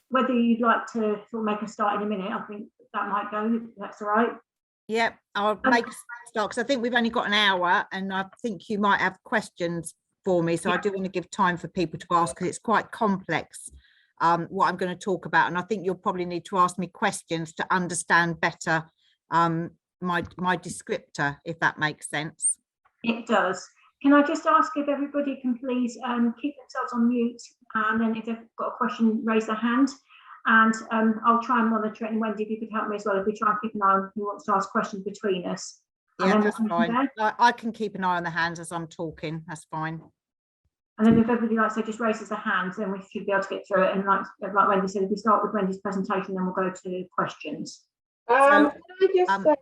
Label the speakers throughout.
Speaker 1: whether you'd like to sort of make a start in a minute, I think that might go, if that's all right.
Speaker 2: Yep, I'll make a start because I think we've only got an hour and I think you might have questions for me. So I do want to give time for people to ask because it's quite complex, what I'm going to talk about. And I think you'll probably need to ask me questions to understand better my descriptor, if that makes sense. It
Speaker 1: does. Can I just ask if everybody can please keep themselves on mute, and then if they've got a question, raise their hand, and I'll try and monitor it. And Wendy, if you could help me as well, if we try and keep an eye on who wants to ask questions between us.
Speaker 2: Yeah, that's fine. I can keep an eye on the hands as I'm talking. That's fine.
Speaker 1: And then if everybody, like I said, just raises their hands, then we should be able to get through it. And like Wendy said, if we start with Wendy's presentation, then we'll go to questions.
Speaker 3: Can I just say,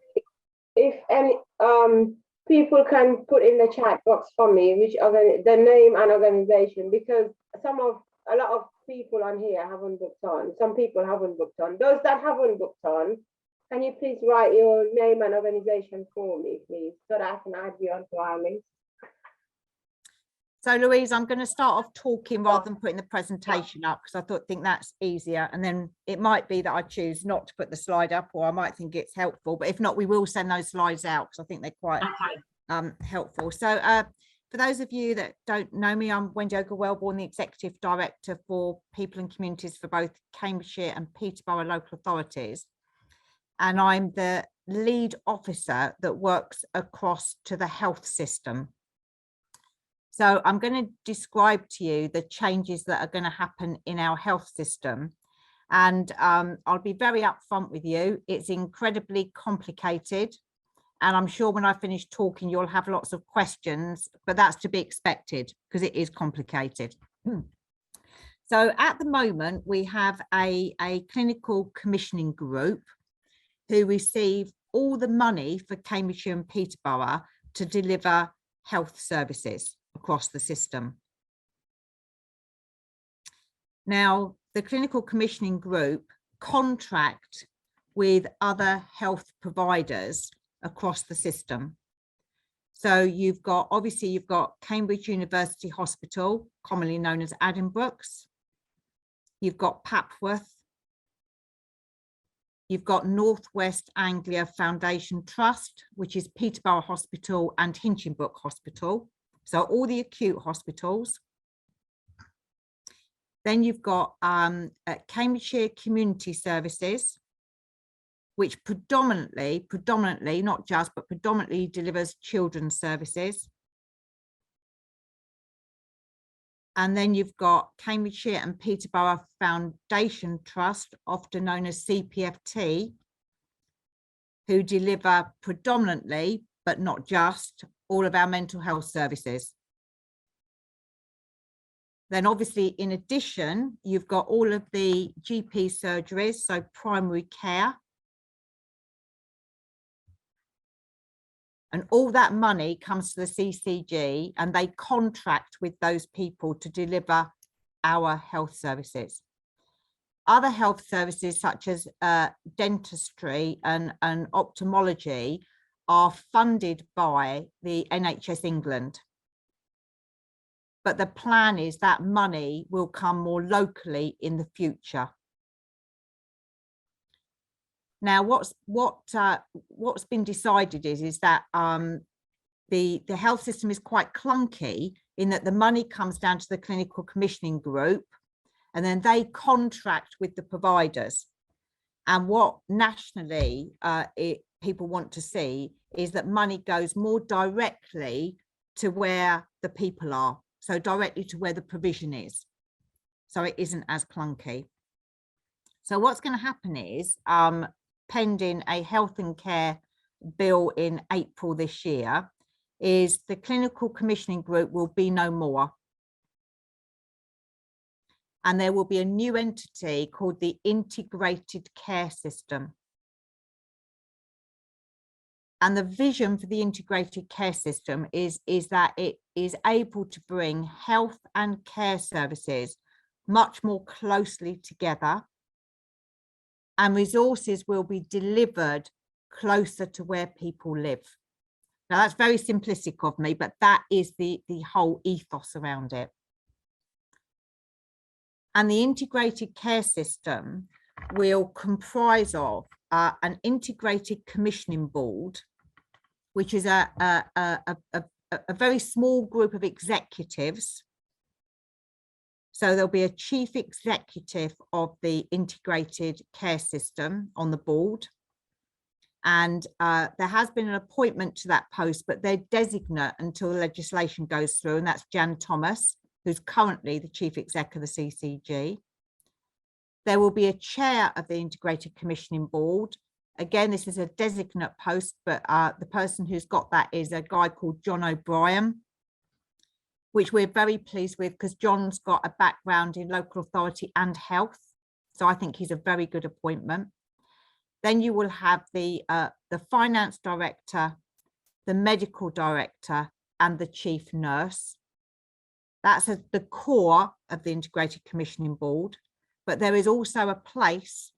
Speaker 3: if any people can put in the chat box for me which the name and organization, because a lot of people on here haven't booked on. Some people haven't booked on. Those that haven't booked on, can you please write your name and organization for me, please, so that I can add you onto our list?
Speaker 2: So Louise, I'm going to start off talking rather than putting the presentation up because I think that's easier. And then it might be that I choose not to put the slide up, or I might think it's helpful. But if not, we will send those slides out because I think they're quite helpful. So for those of you that don't know me, I'm Wendy Ogle-Wellborn, the Executive Director for People and Communities for both Cambridgeshire and Peterborough local authorities. And I'm the lead officer that works across to the health system. So I'm going to describe to you the changes that are going to happen in our health system. And I'll be very upfront with you. It's incredibly complicated. And I'm sure when I finish talking, you'll have lots of questions, but that's to be expected because it is complicated. So at the moment, we have a clinical commissioning group who receive all the money for Cambridgeshire and Peterborough to deliver health services across the system. Now, the clinical commissioning group contract with other health providers across the system. So you've got Cambridge University Hospital, commonly known as Addenbrooke's. You've got Papworth. You've got North West Anglia Foundation Trust, which is Peterborough Hospital and Hinchinbrook Hospital. So all the acute hospitals. Then you've got Cambridgeshire Community Services, which predominantly, not just, but predominantly delivers children's services. And then you've got Cambridgeshire and Peterborough Foundation Trust, often known as CPFT, who deliver predominantly, but not just, all of our mental health services. Then obviously, in addition, you've got all of the GP surgeries, so primary care. And all that money comes to the CCG and they contract with those people to deliver our health services. Other health services such as dentistry and ophthalmology are funded by the NHS England. But the plan is that money will come more locally in the future. Now, what's been decided is that the health system is quite clunky in that the money comes down to the clinical commissioning group, and then they contract with the providers. And what nationally people want to see is that money goes more directly to where the people are, so directly to where the provision is, so it isn't as clunky. So what's going to happen is, pending a health and care bill in April this year, is the clinical commissioning group will be no more. And there will be a new entity called the Integrated Care System. And the vision for the Integrated Care System is that it is able to bring health and care services much more closely together, and resources will be delivered closer to where people live. Now, that's very simplistic of me, but that is the whole ethos around it. And the integrated care system will comprise of an integrated commissioning board, which is a very small group of executives. So there'll be a chief executive of the integrated care system on the board. And there has been an appointment to that post, but they're designate until the legislation goes through, and that's Jan Thomas, who's currently the chief exec of the CCG. There will be a chair of the integrated commissioning board. Again, this is a designate post, but the person who's got that is a guy called John O'Brien, which we're very pleased with because John's got a background in local authority and health. So I think he's a very good appointment. Then you will have the finance director, the medical director, and the chief nurse. That's the core of the integrated commissioning board. But there is also a place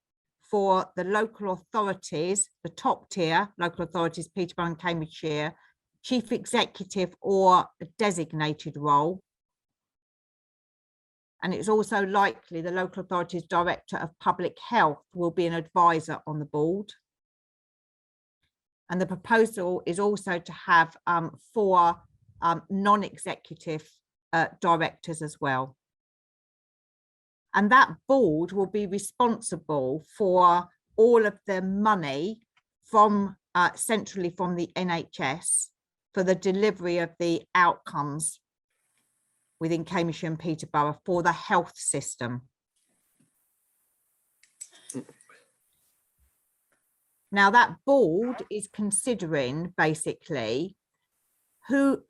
Speaker 2: for the local authorities, the top tier local authorities, Peterborough and Cambridgeshire, chief executive or a designated role. And it's also likely the local authority's director of public health will be an advisor on the board. And the proposal is also to have 4 non-executive directors as well. And that board will be responsible for all of the money from centrally from the NHS for the delivery of the outcomes within Cambridgeshire and Peterborough for the health system. Now that board is considering basically who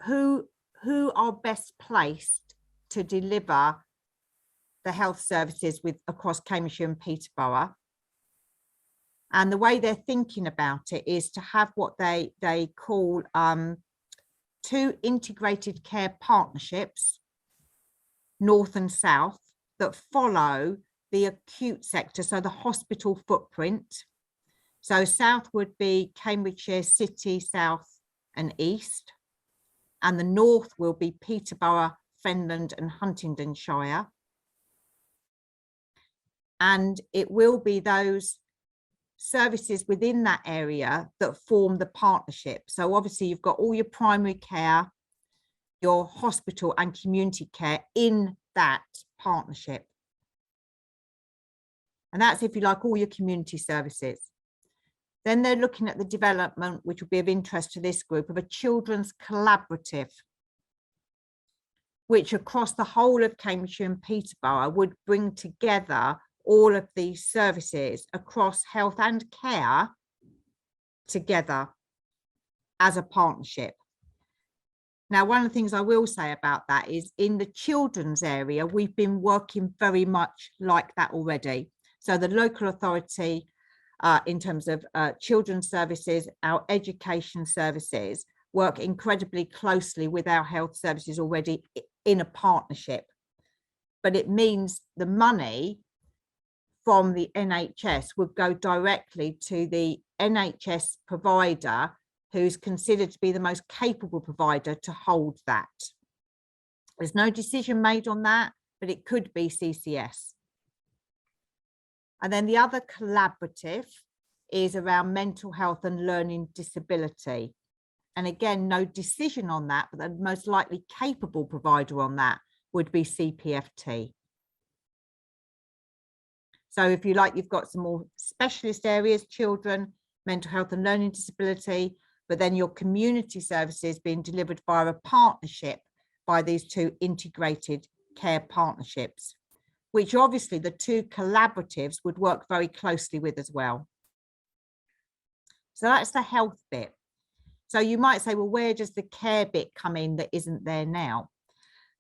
Speaker 2: are best placed to deliver the health services across Cambridgeshire and Peterborough. And the way they're thinking about it is to have what they call 2 integrated care partnerships, north and south, that follow the acute sector, so the hospital footprint. So south would be Cambridgeshire City, South and East, and the north will be Peterborough, Fenland and Huntingdonshire. And it will be those services within that area that form the partnership. So obviously you've got all your primary care, your hospital and community care in that partnership. And that's, if you like, all your community services. Then they're looking at the development, which will be of interest to this group, of a children's collaborative, which across the whole of Cambridgeshire and Peterborough would bring together all of these services across health and care together as a partnership. Now, one of the things I will say about that is in the children's area, we've been working very much like that already. So the local authority, in terms of children's services, our education services, work incredibly closely with our health services already in a partnership. But it means the money from the NHS would go directly to the NHS provider who's considered to be the most capable provider to hold that. There's no decision made on that, but it could be CCS. And then the other collaborative is around mental health and learning disability. And again, no decision on that, but the most likely capable provider on that would be CPFT. So if you like, you've got some more specialist areas, children, mental health and learning disability, but then your community services being delivered via a partnership by these 2 integrated care partnerships, which obviously the 2 collaboratives would work very closely with as well. So that's the health bit. So you might say, well, where does the care bit come in that isn't there now?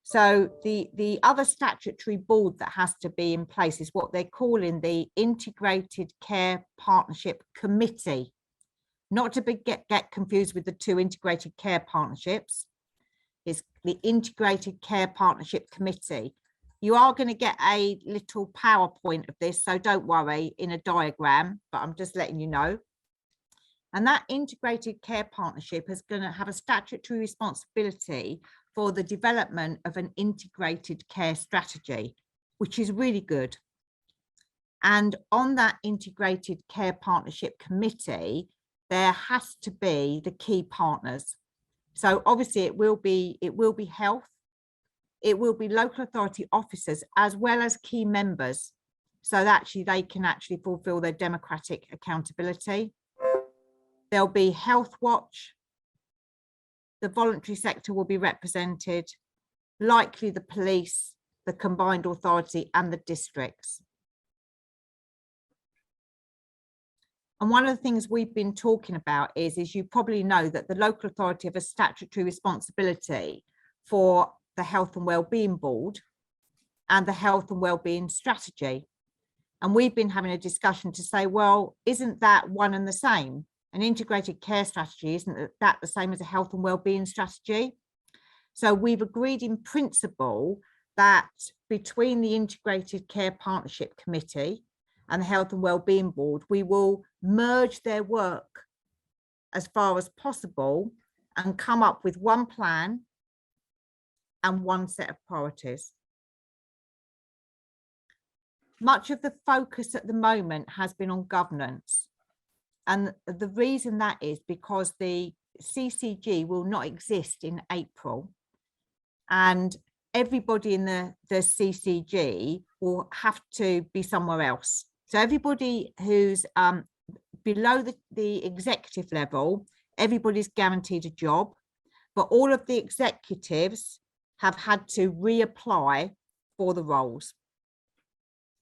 Speaker 2: So the other statutory board that has to be in place is what they're calling the Integrated Care Partnership Committee, not to get confused with the 2 integrated care partnerships. It's the Integrated Care Partnership Committee. You are going to get a little PowerPoint of this, so don't worry, in a diagram, but I'm just letting you know. And that integrated care partnership is going to have a statutory responsibility for the development of an integrated care strategy. which is really good. And on that integrated care partnership committee, there has to be the key partners. So obviously it will be health, it will be local authority officers as well as key members, so that actually they can actually fulfill their democratic accountability. There'll be Health Watch, the voluntary sector will be represented, likely the police, the combined authority and the districts. And one of the things we've been talking about is you probably know that the local authority have a statutory responsibility for the Health and Wellbeing Board and the Health and Wellbeing Strategy. And we've been having a discussion to say, well, isn't that one and the same? An integrated care strategy, isn't that the same as a health and wellbeing strategy? So we've agreed in principle that between the Integrated Care Partnership Committee and the Health and Wellbeing Board, we will merge their work as far as possible and come up with one plan and one set of priorities. Much of the focus at the moment has been on governance. And the reason that is because the CCG will not exist in April. And everybody in the CCG will have to be somewhere else. So everybody who's below the executive level, everybody's guaranteed a job, but all of the executives have had to reapply for the roles.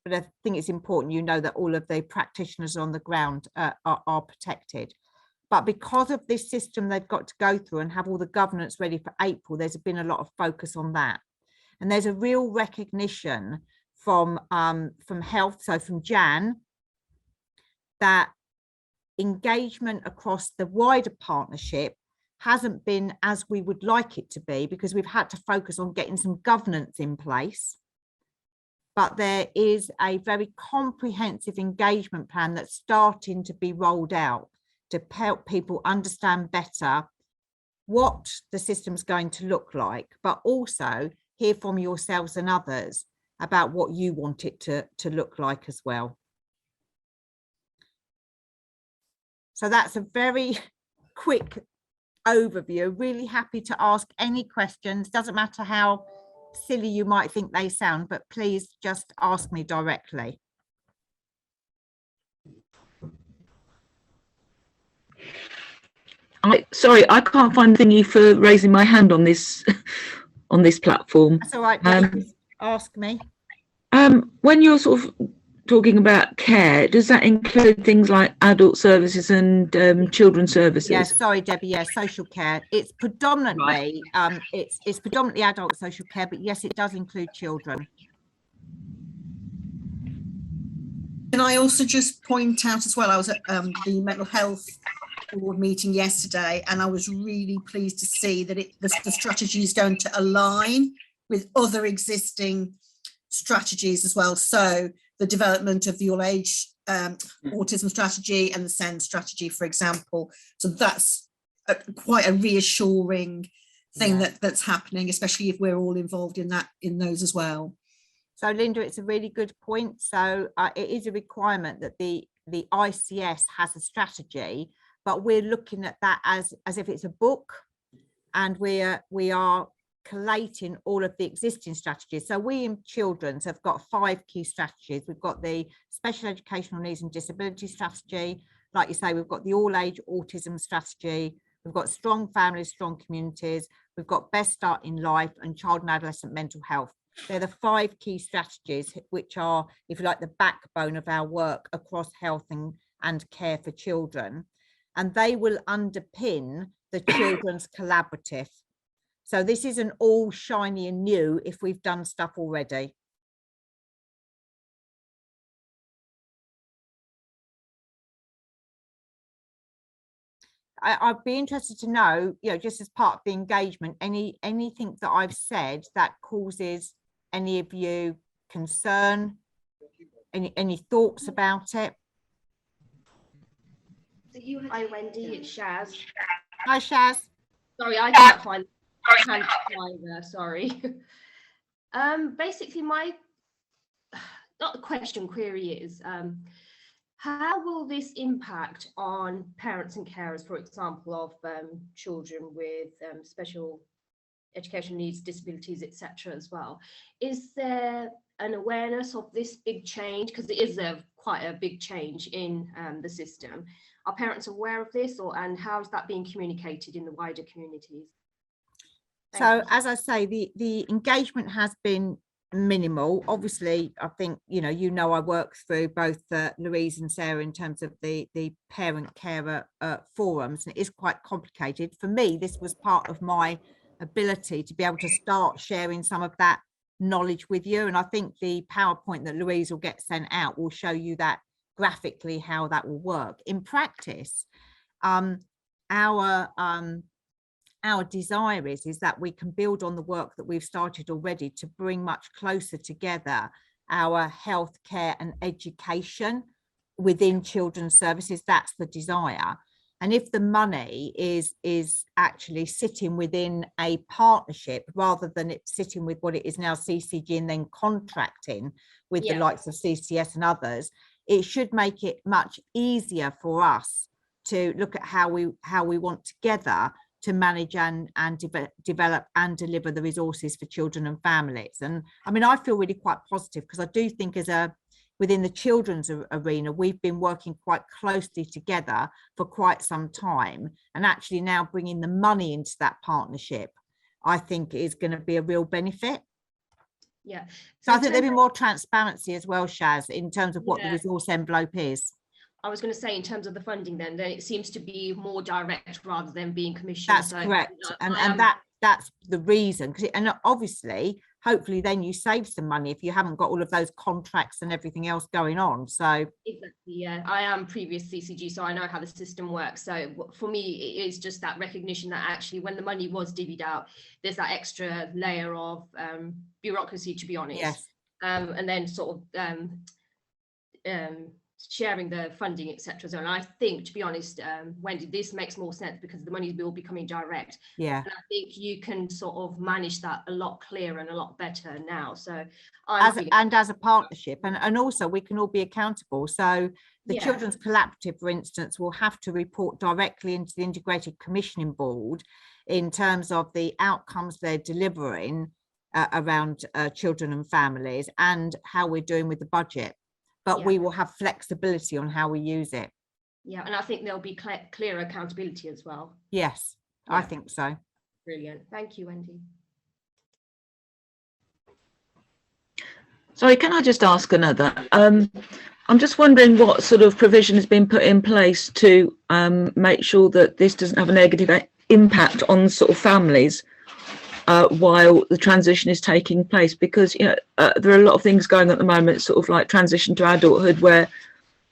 Speaker 2: But I think it's important you know that all of the practitioners on the ground are protected. But because of this system they've got to go through and have all the governance ready for April, there's been a lot of focus on that. And there's a real recognition from health, so from Jan, that engagement across the wider partnership hasn't been as we would like it to be, because we've had to focus on getting some governance in place. But there is a very comprehensive engagement plan that's starting to be rolled out to help people understand better what the system's going to look like, but also hear from yourselves and others about what you want it to look like as well. So that's a very quick overview. Really happy to ask any questions. Doesn't matter how silly you might think they sound, but please just ask me directly.
Speaker 4: Sorry, I can't find the thingy for raising my hand on this on this platform.
Speaker 2: That's all right. Just ask me.
Speaker 4: When you're sort of talking about care, does that include things like adult services and children's services?
Speaker 2: Yes, sorry, Debbie. Yes, social care. It's predominantly it's predominantly adult social care, but yes, it does include children.
Speaker 5: Can I also just point out as well, I was at the mental health board meeting yesterday, and I was really pleased to see that the strategy is going to align with other existing strategies as well. So the development of the all age autism strategy and the SEND strategy, for example. So that's quite a reassuring thing that's happening, especially if we're all involved in those as well.
Speaker 2: So Linda, it's a really good point. So it is a requirement that the ICS has a strategy, but we're looking at that as if it's a book, and we are collating all of the existing strategies. So we in Children's have got 5 key strategies. We've got the special educational needs and disability strategy. Like you say, we've got the all age autism strategy. We've got strong families, strong communities. We've got best start in life and child and adolescent mental health. They're the 5 key strategies, which are, if you like, the backbone of our work across health and care for children. And they will underpin the Children's Collaborative. So this isn't all shiny and new if we've done stuff already. I'd be interested to know, just as part of the engagement, anything that I've said that causes any of you concern, any thoughts about it?
Speaker 6: Hi Wendy, it's Shaz.
Speaker 2: Hi Shaz.
Speaker 6: Sorry, I can't find either, sorry. Basically my not the question, query is, how will this impact on parents and carers, for example, of children with special educational needs, disabilities, etc. as well? Is there an awareness of this big change? Because it is quite a big change in the system. Are parents aware of this, and how is that being communicated in the wider communities?
Speaker 2: So as I say, the engagement has been minimal. Obviously, I think, I work through both Louise and Sarah in terms of the parent carer forums, and it is quite complicated. For me, this was part of my ability to be able to start sharing some of that knowledge with you. And I think the PowerPoint that Louise will get sent out will show you that graphically how that will work. In practice, our desire is that we can build on the work that we've started already to bring much closer together our healthcare and education within children's services. That's the desire. And if the money is actually sitting within a partnership rather than it sitting with what it is now CCG and then contracting with the likes of CCS and others, it should make it much easier for us to look at how we want together to manage and develop and deliver the resources for children and families. And I mean, I feel really quite positive, because I do think within the children's arena, we've been working quite closely together for quite some time, and actually now bringing the money into that partnership, I think is going to be a real benefit.
Speaker 6: Yeah.
Speaker 2: So I think there'll be more transparency as well, Shaz, in terms of what the resource envelope is.
Speaker 6: I was going to say, in terms of the funding, then it seems to be more direct rather than being commissioned.
Speaker 2: That's correct. And that's the reason. And obviously, hopefully then you save some money if you haven't got all of those contracts and everything else going on. So
Speaker 6: exactly, yeah. I am previous CCG, so I know how the system works. So for me, it is just that recognition that actually when the money was divvied out, there's that extra layer of bureaucracy, to be honest.
Speaker 2: Yes.
Speaker 6: And then sort of sharing the funding, etc. So, and I think, to be honest, Wendy, this makes more sense because the money will be coming direct.
Speaker 2: Yeah.
Speaker 6: And I think you can sort of manage that a lot clearer and a lot better now. So
Speaker 2: as a partnership, and also we can all be accountable. So the Children's Collaborative, for instance, will have to report directly into the Integrated Commissioning Board in terms of the outcomes they're delivering around children and families, and how we're doing with the budget. But we will have flexibility on how we use it.
Speaker 6: Yeah, and I think there'll be clear accountability as well.
Speaker 2: Yes, I think so.
Speaker 6: Brilliant. Thank you, Wendy.
Speaker 4: Sorry, can I just ask another? I'm just wondering what sort of provision has been put in place to make sure that this doesn't have a negative impact on sort of families while the transition is taking place, because there are a lot of things going on at the moment, sort of like transition to adulthood, where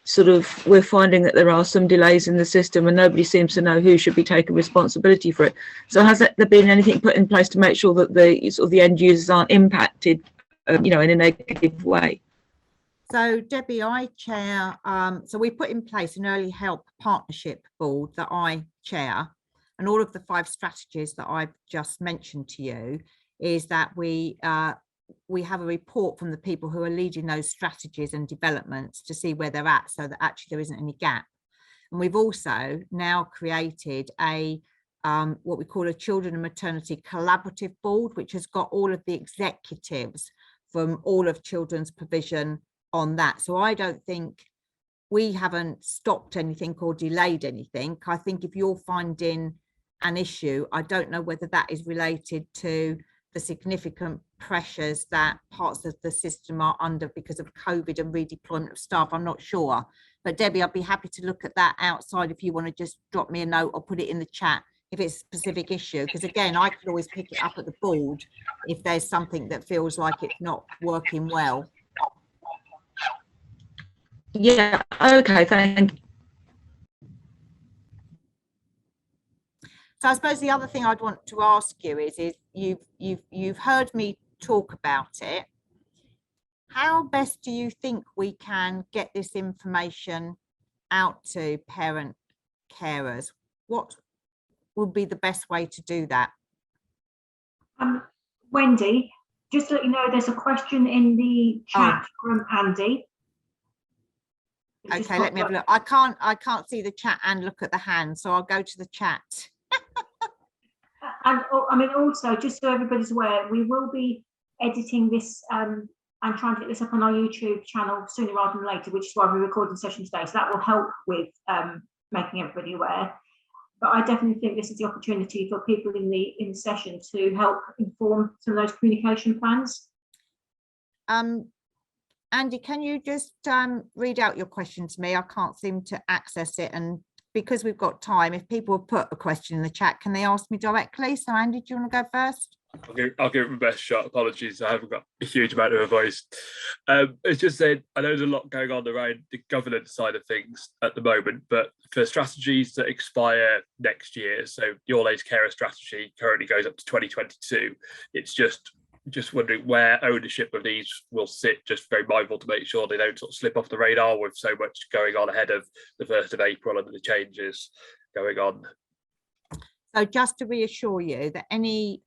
Speaker 4: sort of we're finding that there are some delays in the system and nobody seems to know who should be taking responsibility for it. So has there been anything put in place to make sure that the end users aren't impacted in a negative way?
Speaker 2: So Debbie, I chair, so we put in place an early help partnership board that I chair. And all of the 5 strategies that I've just mentioned to you is that we have a report from the people who are leading those strategies and developments to see where they're at, so that actually there isn't any gap. And we've also now created a what we call a Children and Maternity Collaborative Board, which has got all of the executives from all of children's provision on that. So I don't think we haven't stopped anything or delayed anything. I think if you're finding an issue, I don't know whether that is related to the significant pressures that parts of the system are under because of COVID and redeployment of staff. I'm not sure, but Debbie, I'd be happy to look at that outside if you want to just drop me a note or put it in the chat if it's a specific issue, because again, I could always pick it up at the board if there's something that feels like it's not working well.
Speaker 4: Yeah, okay, thank you.
Speaker 2: So I suppose the other thing I'd want to ask you is you've heard me talk about it. How best do you think we can get this information out to parent carers? What would be the best way to do that?
Speaker 1: Wendy, just to let you know, there's a question in the chat from Andy.
Speaker 2: Okay, let me have a look. I can't see the chat and look at the hand, so I'll go to the chat.
Speaker 1: And I mean, also, just so everybody's aware, we will be editing this and trying to get this up on our YouTube channel sooner rather than later, which is why we're recording the session today. So that will help with making everybody aware. But I definitely think this is the opportunity for people in the session to help inform some of those communication plans.
Speaker 2: Andy, can you just read out your question to me? I can't seem to access it, and because we've got time, if people have put a question in the chat, can they ask me directly? So Andy, do you want to go first?
Speaker 7: I'll give it my best shot. Apologies, I haven't got a huge amount of a voice. It's just saying, I know there's a lot going on around the governance side of things at the moment, but for strategies that expire next year, so the all age carer strategy currently goes up to 2022. It's just wondering where ownership of these will sit, just very mindful to make sure they don't sort of slip off the radar with so much going on ahead of the 1st of April and the changes going on.
Speaker 2: So just to reassure you that any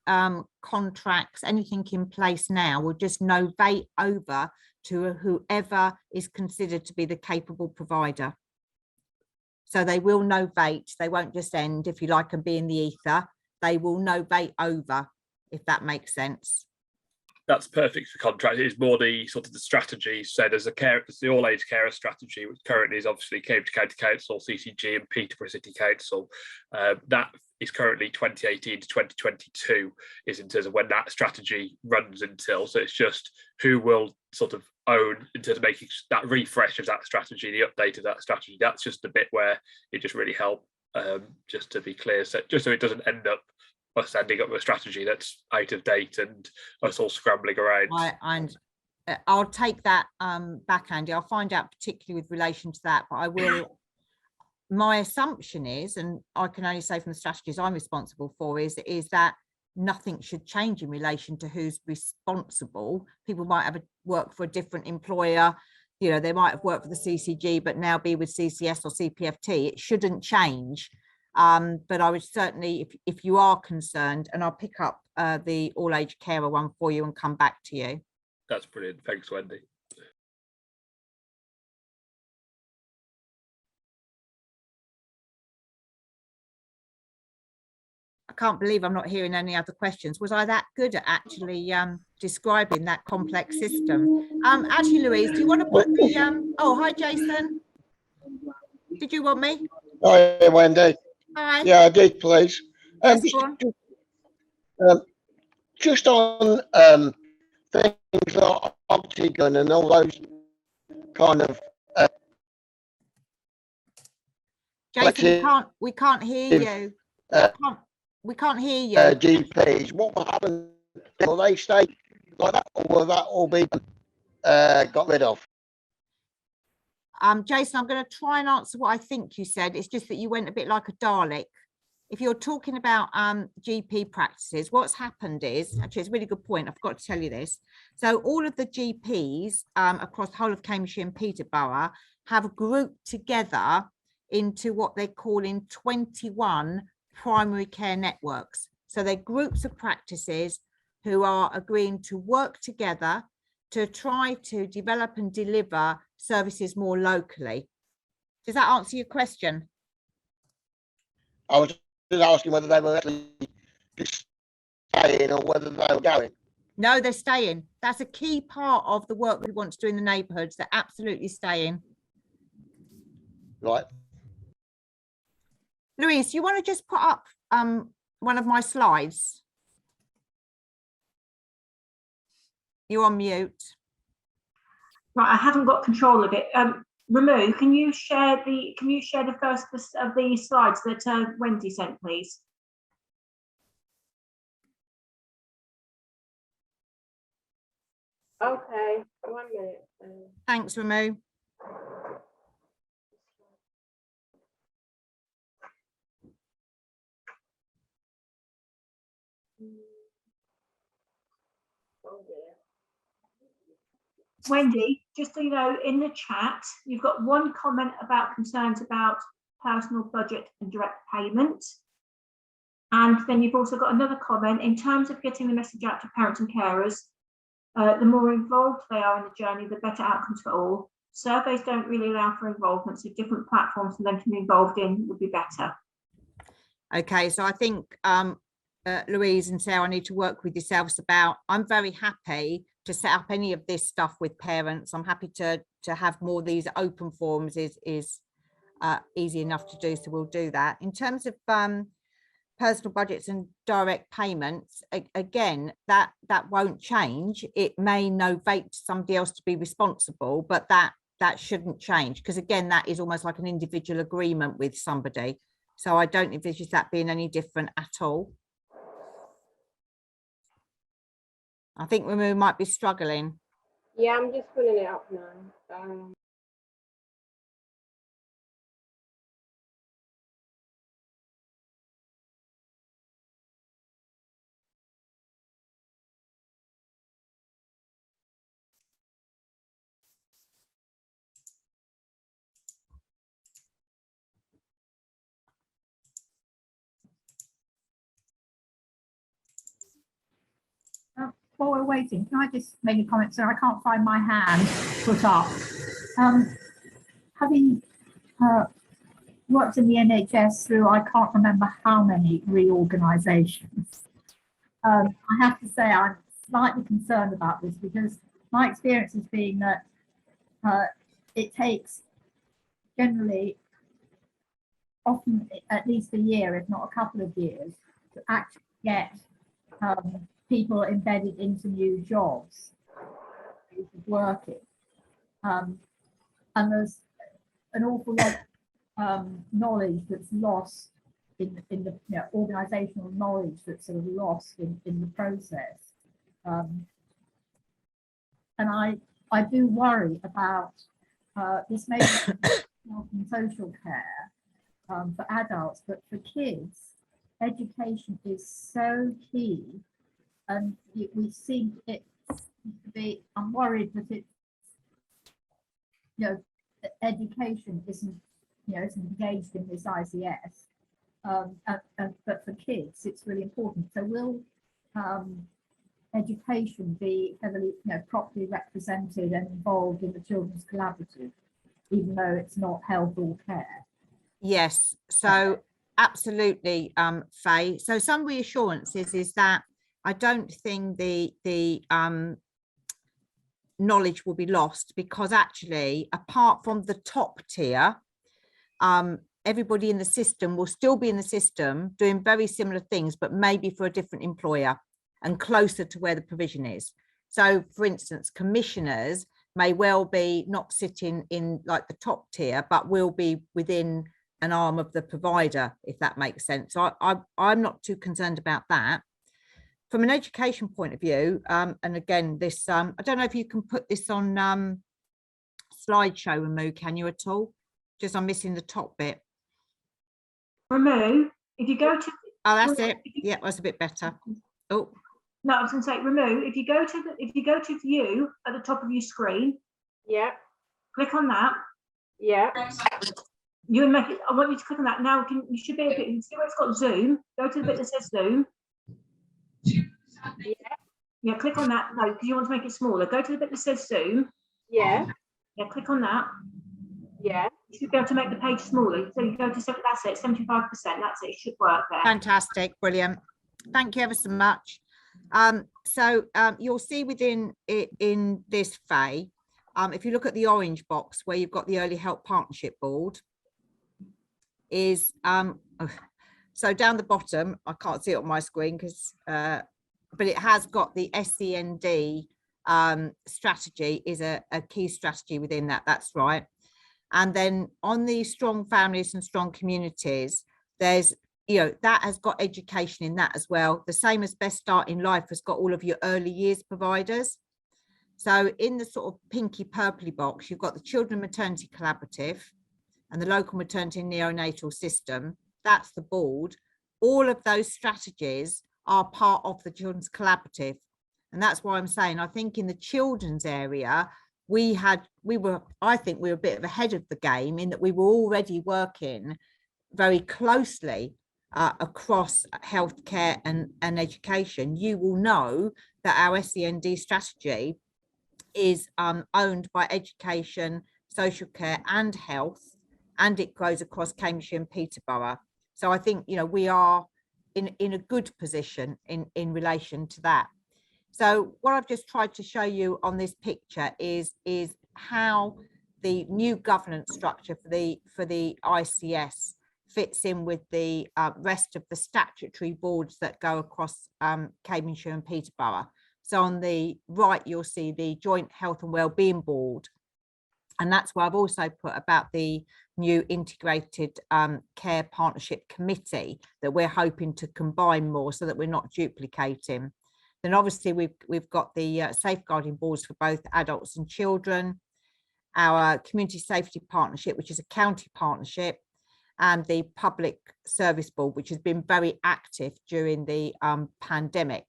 Speaker 2: contracts, anything in place now will just novate over to whoever is considered to be the capable provider. So they will novate, they won't just end, if you like, and be in the ether. They will novate over, if that makes sense.
Speaker 7: That's perfect for contract. It's more the sort of the strategy. So there's the all age carer strategy, which currently is obviously Cambridge County Council, CCG, and Peterborough City Council. That is currently 2018 to 2022 is in terms of when that strategy runs until. So it's just who will sort of own in terms of making that refresh of that strategy, the update of that strategy. That's just the bit where it just really helps, just to be clear, so just so it doesn't end up us ending up with a strategy that's out of date and us all scrambling around.
Speaker 2: I'll take that back, Andy. I'll find out particularly with relation to that, but I will. My assumption is, and I can only say from the strategies I'm responsible for, is that nothing should change in relation to who's responsible. People might have work for a different employer. You know, they might have worked for the CCG, but now be with CCS or CPFT. It shouldn't change. But I would certainly, if you are concerned, and I'll pick up the all age carer one for you and come back to you.
Speaker 7: That's brilliant. Thanks, Wendy.
Speaker 2: I can't believe I'm not hearing any other questions. Was I that good at actually describing that complex system? Actually, Louise, do you want to put the oh, hi Jason, did you want me?
Speaker 8: Hi Wendy.
Speaker 2: Hi.
Speaker 8: Yeah, I did, please.
Speaker 2: Yes,
Speaker 8: just on things like Octagon and all those kind of
Speaker 2: Jason, we can't hear you. We can't hear you.
Speaker 8: GPs, what will happen? Will they stay like that, or will that all be got rid of?
Speaker 2: Jason, I'm going to try and answer what I think you said. It's just that you went a bit like a Dalek. If you're talking about GP practices, what's happened is, actually, it's a really good point. I forgot to tell you this. So all of the GPs across the whole of Cambridgeshire and Peterborough have grouped together into what they're calling 21 primary care networks. So they're groups of practices who are agreeing to work together to try to develop and deliver services more locally. Does that answer your question?
Speaker 8: I was just asking whether they were actually just staying or whether they were going.
Speaker 2: No, they're staying. That's a key part of the work we want to do in the neighbourhoods. They're absolutely staying.
Speaker 8: Right.
Speaker 2: Louise, you want to just put up one of my slides? You're on mute.
Speaker 1: Right, I haven't got control of it. Ramu, can you share the first of the slides that Wendy sent, please?
Speaker 3: Okay, 1 minute.
Speaker 2: Thanks, Ramu.
Speaker 3: Oh dear.
Speaker 1: Wendy, just so you know, in the chat, you've got one comment about concerns about personal budget and direct payment. And then you've also got another comment in terms of getting the message out to parents and carers. The more involved they are in the journey, the better outcomes for all. Surveys don't really allow for involvement, so different platforms for them to be involved in would be better.
Speaker 2: Okay, so I think Louise and Sarah, I need to work with yourselves about, I'm very happy to set up any of this stuff with parents. I'm happy to have more of these open forums is easy enough to do, so we'll do that. In terms of personal budgets and direct payments, again, that won't change. It may novate to somebody else to be responsible, but that shouldn't change, because again, that is almost like an individual agreement with somebody. So I don't envisage that being any different at all. I think we might be struggling.
Speaker 3: Yeah, I'm just pulling it up now.
Speaker 9: While we're waiting, can I just make a comment? So I can't find my hand put up. Having worked in the NHS through, I can't remember how many reorganisations, I have to say I'm slightly concerned about this, because my experience has been that it takes generally often at least a year, if not a couple of years, to actually get people embedded into new jobs, working, and there's an awful lot of knowledge that's lost in the organisational knowledge that's sort of lost in the process, and I do worry about this maybe health and social care for adults, but for kids, education is so key. And we seem it to be, I'm worried that it's, education isn't engaged in this ICS, but for kids, it's really important. So will education be heavily, properly represented and involved in the Children's Collaborative, even though it's not health or care?
Speaker 2: Yes, so absolutely, Faye. So some reassurances is that I don't think the knowledge will be lost, because actually, apart from the top tier, everybody in the system will still be in the system doing very similar things, but maybe for a different employer and closer to where the provision is. So for instance, commissioners may well be not sitting in like the top tier, but will be within an arm of the provider, if that makes sense. So I'm not too concerned about that. From an education point of view, and again, this, I don't know if you can put this on slideshow, Ramu, can you at all? Just I'm missing the top bit.
Speaker 1: Ramu, if you go to...
Speaker 2: Oh, that's it. Yeah, that's a bit better. Oh.
Speaker 1: No, I was going to say, Ramu, if you go to view at the top of your screen,
Speaker 3: Yeah.
Speaker 1: click on that.
Speaker 3: Yeah.
Speaker 1: You make it. I want you to click on that now. You should be able to see where it's got Zoom. Go to the bit that says Zoom. Yeah, click on that. No, because you want to make it smaller. Go to the bit that says Zoom.
Speaker 3: Yeah.
Speaker 1: Yeah, click on that.
Speaker 3: Yeah.
Speaker 1: You should be able to make the page smaller. So you go to, that's it, 75%. That's it. It should work there.
Speaker 2: Fantastic, brilliant. Thank you ever so much. You'll see within it in this Faye, if you look at the orange box where you've got the Early Help Partnership Board, is so down the bottom, I can't see it on my screen because but it has got the SEND strategy is a key strategy within that. That's right. And then on the strong families and strong communities, there's, that has got education in that as well. The same as Best Start in Life has got all of your early years providers. So in the sort of pinky purpley box, you've got the Children Maternity Collaborative and the local maternity and neonatal system. That's the board. All of those strategies are part of the Children's Collaborative. And that's why I'm saying, I think in the children's area, I think we were a bit ahead of the game in that we were already working very closely across healthcare and education, you will know that our SEND strategy is owned by education, social care and health, and it goes across Cambridgeshire and Peterborough. So I think, you know, we are in a good position in relation to that. So what I've just tried to show you on this picture is how the new governance structure for the ICS fits in with the rest of the statutory boards that go across Cambridgeshire and Peterborough. So on the right, you'll see the Joint Health and Wellbeing Board. And that's where I've also put about the new Integrated Care Partnership Committee that we're hoping to combine more so that we're not duplicating. Then obviously we've got the safeguarding boards for both adults and children, our Community Safety Partnership, which is a county partnership, and the Public Service Board, which has been very active during the pandemic.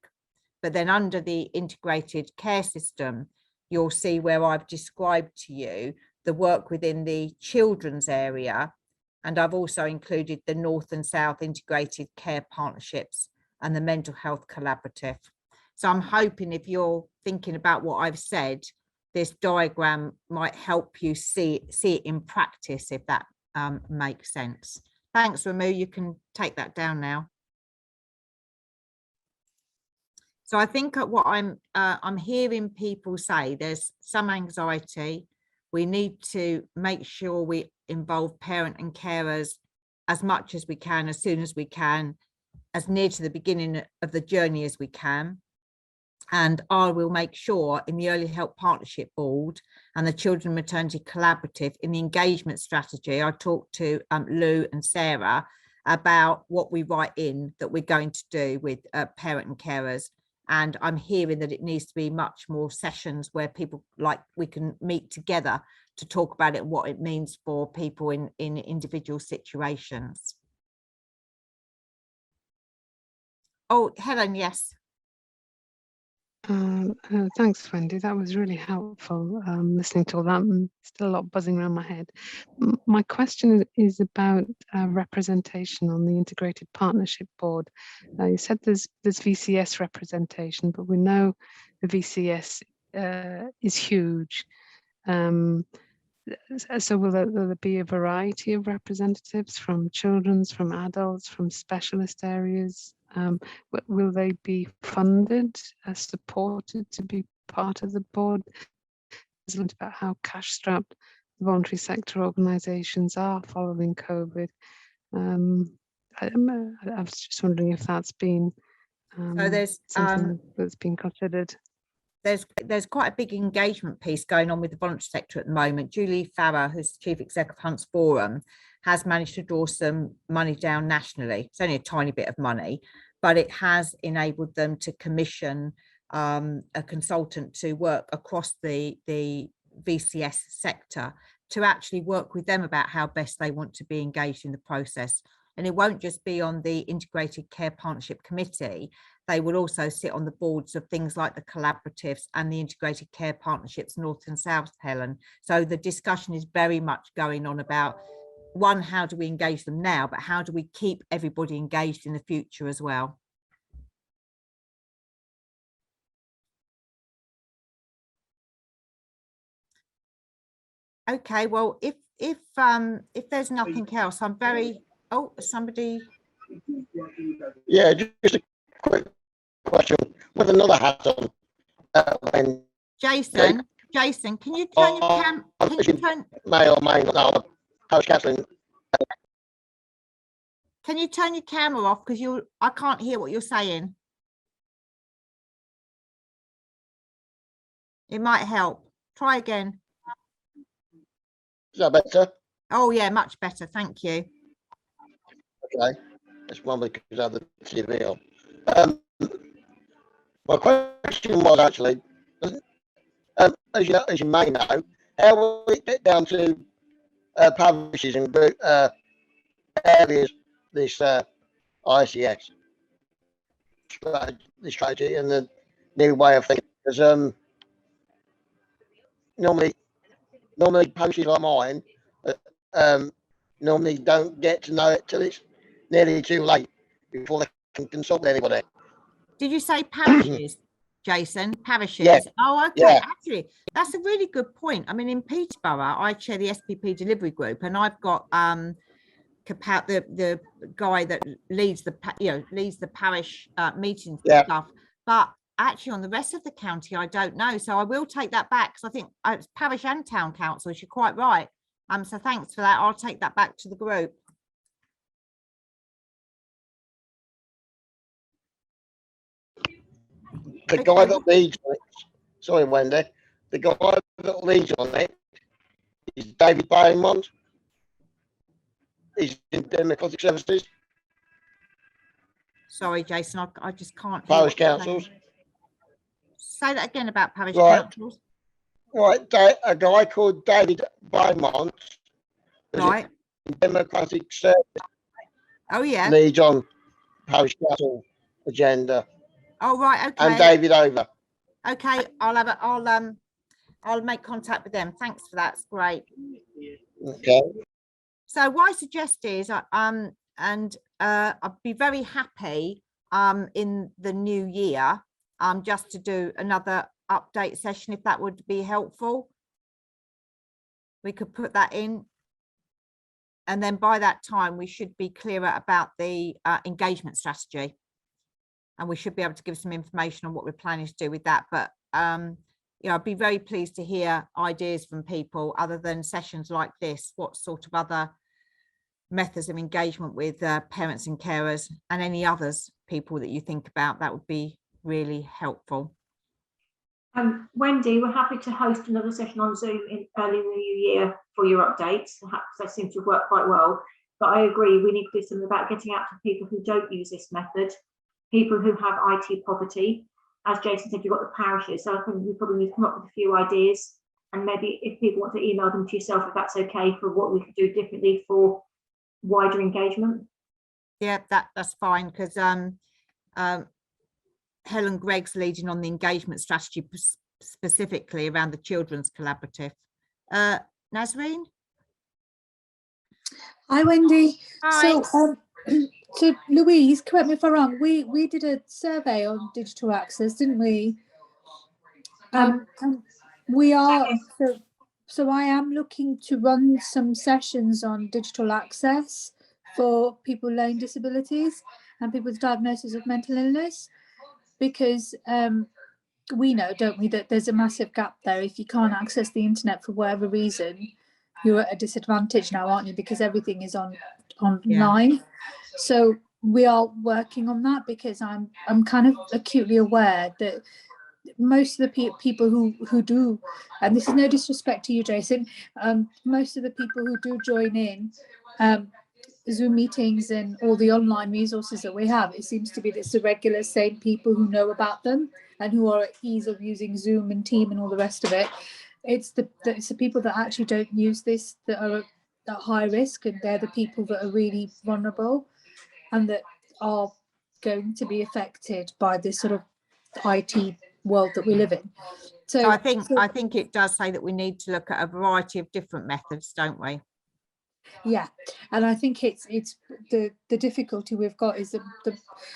Speaker 2: But then under the integrated care system, you'll see where I've described to you the work within the children's area. And I've also included the North and South integrated care partnerships and the mental health collaborative. So I'm hoping if you're thinking about what I've said, this diagram might help you see it in practice, if that makes sense. Thanks, Ramu. You can take that down now. So I think what I'm hearing people say, there's some anxiety. We need to make sure we involve parent and carers as much as we can, as soon as we can, as near to the beginning of the journey as we can. And I will make sure in the Early Help Partnership Board and the Children Maternity Collaborative, in the engagement strategy, I talked to Lou and Sarah about what we write in that we're going to do with parent and carers. And I'm hearing that it needs to be much more sessions where people, like, we can meet together to talk about it and what it means for people in individual situations. Oh, Helen, yes.
Speaker 10: Thanks, Wendy. That was really helpful, listening to all that. Still a lot buzzing around my head. My question is about representation on the Integrated Partnership Board. You said there's VCS representation, but we know the VCS is huge. So will there be a variety of representatives from children's, from adults, from specialist areas? Will they be funded, supported to be part of the board? It's about how cash-strapped the voluntary sector organisations are following COVID. I was just wondering if that's been
Speaker 2: So there's
Speaker 10: something that's been considered.
Speaker 2: There's quite a big engagement piece going on with the voluntary sector at the moment. Julie Farrer, who's Chief Executive of Hunts Forum, has managed to draw some money down nationally. It's only a tiny bit of money, but it has enabled them to commission a consultant to work across the VCS sector to actually work with them about how best they want to be engaged in the process. And it won't just be on the Integrated Care Partnership Committee. They will also sit on the boards of things like the collaboratives and the Integrated Care Partnerships North and South, Helen. So the discussion is very much going on about, one, how do we engage them now, but how do we keep everybody engaged in the future as well? Okay, well, if there's nothing else, I'm very, oh, somebody.
Speaker 8: Yeah, just a quick question with another hat on.
Speaker 2: Jason, can you turn your cam? Can you turn?
Speaker 8: May or may not know. How's Kathleen?
Speaker 2: Can you turn your camera off, because I can't hear what you're saying. It might help. Try again.
Speaker 8: Is that better?
Speaker 2: Oh yeah, much better. Thank you.
Speaker 8: Okay, that's one because I have the TV on. My question was actually, as you may know, how will it get down to parishes and areas, this ICS strategy and the new way of thinking? Because normally parishes like mine normally don't get to know it till it's nearly too late. before they can consult anybody.
Speaker 2: Did you say parishes, Jason? Parishes?
Speaker 8: Yeah.
Speaker 2: Oh, okay.
Speaker 8: Yeah.
Speaker 2: Actually, that's a really good point. I mean, in Peterborough, I chair the SPP delivery group, and I've got the guy that leads the parish meetings and
Speaker 8: Yeah.
Speaker 2: stuff. But actually, on the rest of the county, I don't know. So I will take that back, because I think it's parish and town councils. You're quite right. So thanks for that. I'll take that back to the group.
Speaker 8: The guy that leads on it, sorry, Wendy, the guy that leads on it is David Beaumont. He's in Democratic Services.
Speaker 2: Sorry, Jason, I just can't.
Speaker 8: Parish councils.
Speaker 2: Say that again about parish
Speaker 8: Right.
Speaker 2: councils.
Speaker 8: Right, a guy called David Beaumont.
Speaker 2: Right.
Speaker 8: Democratic Service.
Speaker 2: Oh yeah.
Speaker 8: Leads on parish council agenda.
Speaker 2: Oh right. Okay.
Speaker 8: And David Over.
Speaker 2: Okay, I'll make contact with them. Thanks for that. It's great.
Speaker 8: Okay.
Speaker 2: So what I suggest is, I'd be very happy in the new year just to do another update session, if that would be helpful. We could put that in, and then by that time we should be clearer about the engagement strategy, and we should be able to give some information on what we're planning to do with that. But I'd be very pleased to hear ideas from people other than sessions like this. What sort of other methods of engagement with parents and carers, and any others, people that you think about, that would be really helpful.
Speaker 1: Wendy, we're happy to host another session on Zoom in early in the new year for your updates. Perhaps they seem to work quite well. But I agree, we need to do something about getting out to people who don't use this method, people who have IT poverty. As Jason said, you've got the parishes, so I think we probably need to come up with a few ideas, and maybe if people want to email them to yourself, if that's okay, for what we could do differently for wider engagement.
Speaker 2: Yeah, that's fine, because Helen Gregg's leading on the engagement strategy specifically around the Children's Collaborative. Nazreen?
Speaker 11: Hi, Wendy.
Speaker 2: Hi.
Speaker 11: So Louise, correct me if I'm wrong, we did a survey on digital access, didn't we? And we are, so I am looking to run some sessions on digital access for people with learning disabilities and people with diagnosis of mental illness, because we know, don't we, that there's a massive gap there. If you can't access the internet for whatever reason, you're at a disadvantage now, aren't you? Because everything is online. Yeah. So we are working on that, because I'm kind of acutely aware that most of the people who do, and this is no disrespect to you, Jason, most of the people who do join in Zoom meetings and all the online resources that we have, it seems to be it's the regular same people who know about them and who are at ease of using Zoom and Team and all the rest of it. It's the people that actually don't use this that are at high risk, and they're the people that are really vulnerable and that are going to be affected by this sort of IT world that we live in. So
Speaker 2: I think it does say that we need to look at a variety of different methods, don't we?
Speaker 11: Yeah, and I think it's the difficulty we've got is that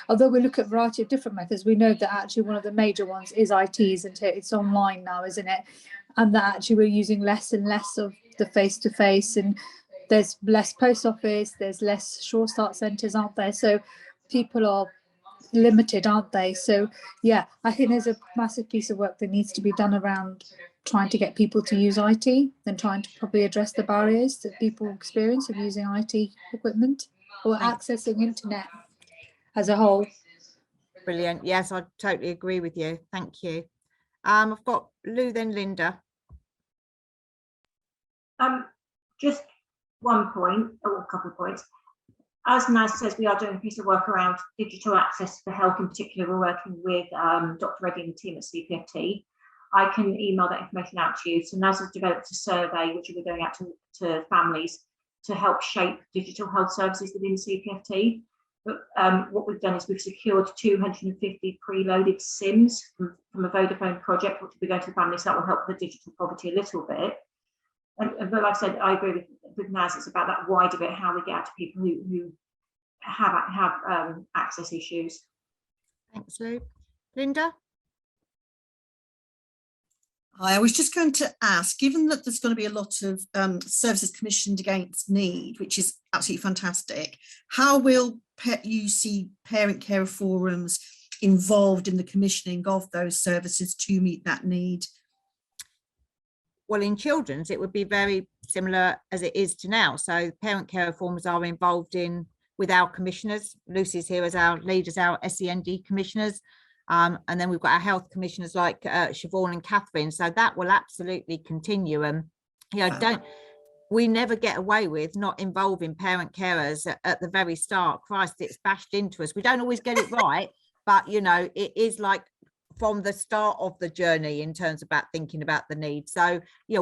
Speaker 11: although we look at a variety of different methods, we know that actually one of the major ones is IT, isn't it? It's online now, isn't it? And that actually we're using less and less of the face-to-face, and there's less post office, there's less Sure Start centres, aren't there? So people are limited, aren't they? So yeah, I think there's a massive piece of work that needs to be done around trying to get people to use IT and trying to probably address the barriers that people experience of using IT equipment or accessing internet as a whole.
Speaker 2: Brilliant. Yes, I totally agree with you. Thank you. I've got Lou, then Linda.
Speaker 1: Just one point, or a couple of points. As Naz says, we are doing a piece of work around digital access for health. In particular, we're working with Dr. Reddy and the team at CPFT. I can email that information out to you. So Naz has developed a survey which will be going out to families to help shape digital health services within CPFT. But what we've done is we've secured 250 preloaded SIMs from a Vodafone project, which will be going to the families. So that will help with the digital poverty a little bit. But like I said, I agree with Naz. It's about that wider bit, how we get out to people who have access issues.
Speaker 2: Thanks, Lou. Linda?
Speaker 5: I was just going to ask, given that there's going to be a lot of services commissioned against need, which is absolutely fantastic, how will you see parent carer forums involved in the commissioning of those services to meet that need?
Speaker 2: Well, in children's, it would be very similar as it is to now. So parent care forums are involved in with our commissioners. Lucy's here as our leaders, our SEND commissioners. And then we've got our health commissioners like Siobhan and Catherine. So that will absolutely continue. And we never get away with not involving parent carers at the very start. Christ, it's bashed into us. We don't always get it right, but it is like from the start of the journey in terms about thinking about the need. So we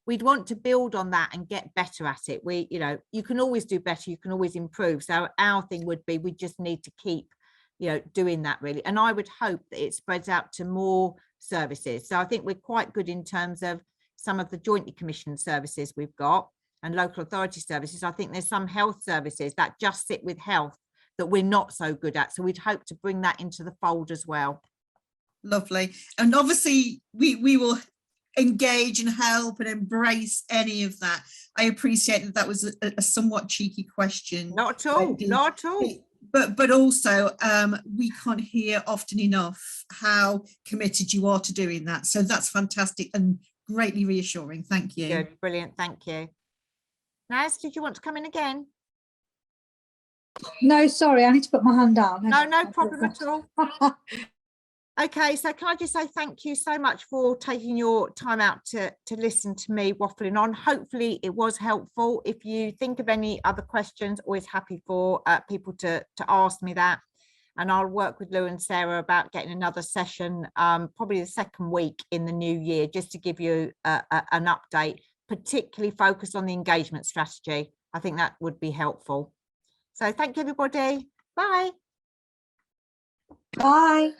Speaker 2: we'd want to build on that and get better at it. You can always do better, you can always improve. So our thing would be, we just need to keep doing that really. And I would hope that it spreads out to more services. So I think we're quite good in terms of some of the jointly commissioned services we've got and local authority services. I think there's some health services that just sit with health that we're not so good at. So we'd hope to bring that into the fold as well.
Speaker 5: Lovely. And obviously we will engage and help and embrace any of that. I appreciate that was a somewhat cheeky question.
Speaker 2: Not at all, not at all.
Speaker 5: But also we can't hear often enough how committed you are to doing that. So that's fantastic and greatly reassuring. Thank you.
Speaker 2: Good, brilliant, thank you. Naz, did you want to come in again?
Speaker 11: No, sorry, I need to put my hand down.
Speaker 2: No problem at all. Okay, so can I just say thank you so much for taking your time out to listen to me waffling on. Hopefully it was helpful. If you think of any other questions, always happy for people to ask me that. And I'll work with Lou and Sarah about getting another session, probably the second week in the new year, just to give you an update, particularly focused on the engagement strategy. I think that would be helpful. So thank you, everybody. Bye.
Speaker 11: Bye.